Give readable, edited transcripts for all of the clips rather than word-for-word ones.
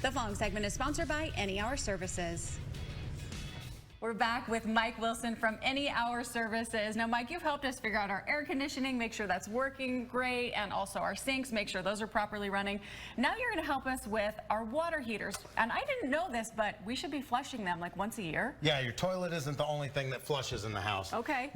The following segment is sponsored by Any Hour Services. We're back with Mike Wilson from Any Hour Services. Now, Mike, you've helped us figure out our air conditioning, make sure that's working great, and also our sinks, make sure those are properly running. Now you're going to help us with our water heaters. And I didn't know this, but we should be flushing them like once a year. Yeah, your toilet isn't the only thing that flushes in the house. Okay.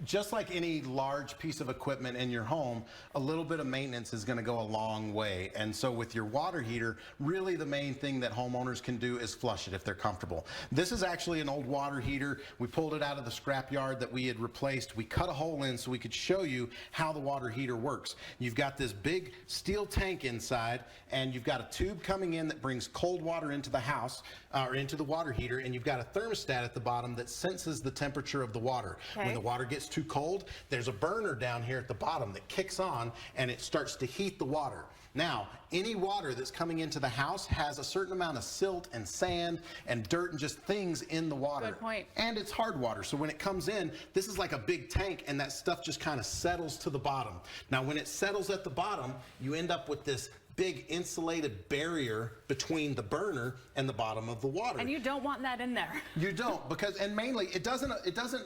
Just like any large piece of equipment in your home, a little bit of maintenance is going to go a long way. And so with your water heater, really the main thing that homeowners can do is flush it if they're comfortable. This is actually an old water heater. We pulled it out of the scrap yard that we had replaced. We cut a hole in so we could show you how the water heater works. You've got this big steel tank inside, and you've got a tube coming in that brings cold water into the house, or into the water heater, and you've got a thermostat at the bottom that senses the temperature of the water. Okay. When the water gets too cold, there's a burner down here at the bottom that kicks on, and it starts to heat the water. Now, any water that's coming into the house has a certain amount of silt and sand and dirt and just things in the water. Good point. And it's hard water, so when it comes in, this is like a big tank, and that stuff just kind of settles to the bottom. Now, when it settles at the bottom, you end up with this big insulated barrier between the burner and the bottom of the water. And you don't want that in there. You don't, because, and mainly it doesn't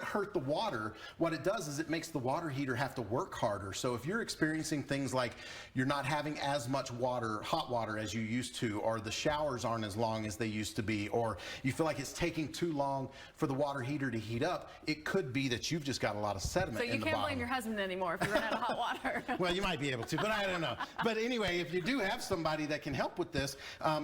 hurt the water. What it does is it makes the water heater have to work harder. So if you're experiencing things like you're not having as much water, hot water as you used to, or the showers aren't as long as they used to be, or you feel like it's taking too long for the water heater to heat up, it could be that you've just got a lot of sediment in the bottom. So you can't blame your husband anymore if you run out of hot water. Well, you might be able to, but I don't know. But anyway, if you do have somebody that can help with this,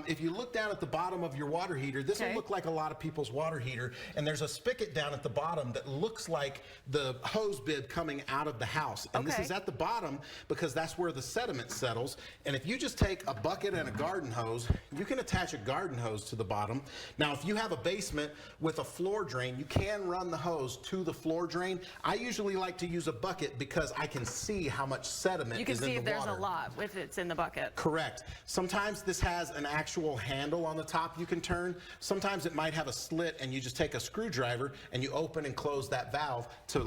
if you look down at the bottom of your water heater, this will look like a lot of people's water heater, and there's a spigot down at the bottom that looks like the hose bib coming out of the house. And this is at the bottom because that's where the sediment settles. And if you just take a bucket and a garden hose, you can attach a garden hose to the bottom. Now, if you have a basement with a floor drain, you can run the hose to the floor drain. I usually like to use a bucket because I can see how much sediment is in the water. You can see if there's a lot if it's in the bucket. Correct. Sometimes this has an actual handle on the top you can turn. Sometimes it might have a slit, and you just take a screwdriver and you open and close that valve to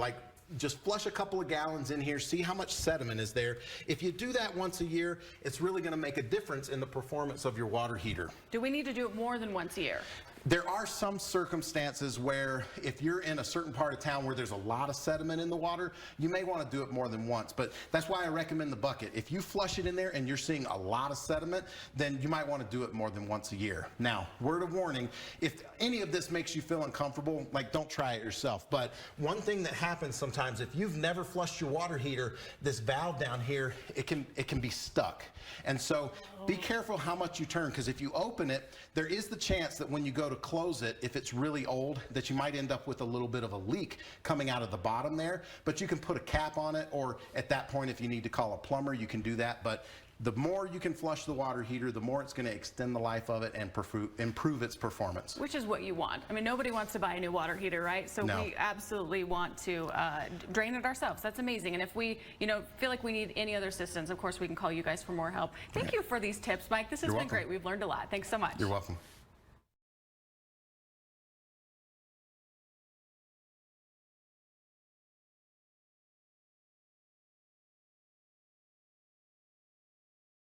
just flush a couple of gallons in here, see how much sediment is there. If you do that once a year, it's really going to make a difference in the performance of your water heater. Do we need to do it more than once a year? There are some circumstances where if you're in a certain part of town where there's a lot of sediment in the water, you may want to do it more than once. But that's why I recommend the bucket. If you flush it in there and you're seeing a lot of sediment, then you might want to do it more than once a year. Now, word of warning, if any of this makes you feel uncomfortable, don't try it yourself. But one thing that happens sometimes, if you've never flushed your water heater, this valve down here, it can be stuck. And so be careful how much you turn, because if you open it, there is the chance that when you go to close it, if it's really old, that you might end up with a little bit of a leak coming out of the bottom there. But you can put a cap on it, or at that point, if you need to call a plumber, you can do that. But the more you can flush the water heater, the more it's going to extend the life of it and improve its performance. Which is what you want. I mean, nobody wants to buy a new water heater, right? So we absolutely want to drain it ourselves. That's amazing. And if we, feel like we need any other assistance, of course, we can call you guys for more help. Thank you for these tips, Mike. This has been great. We've learned a lot. Thanks so much. You're welcome.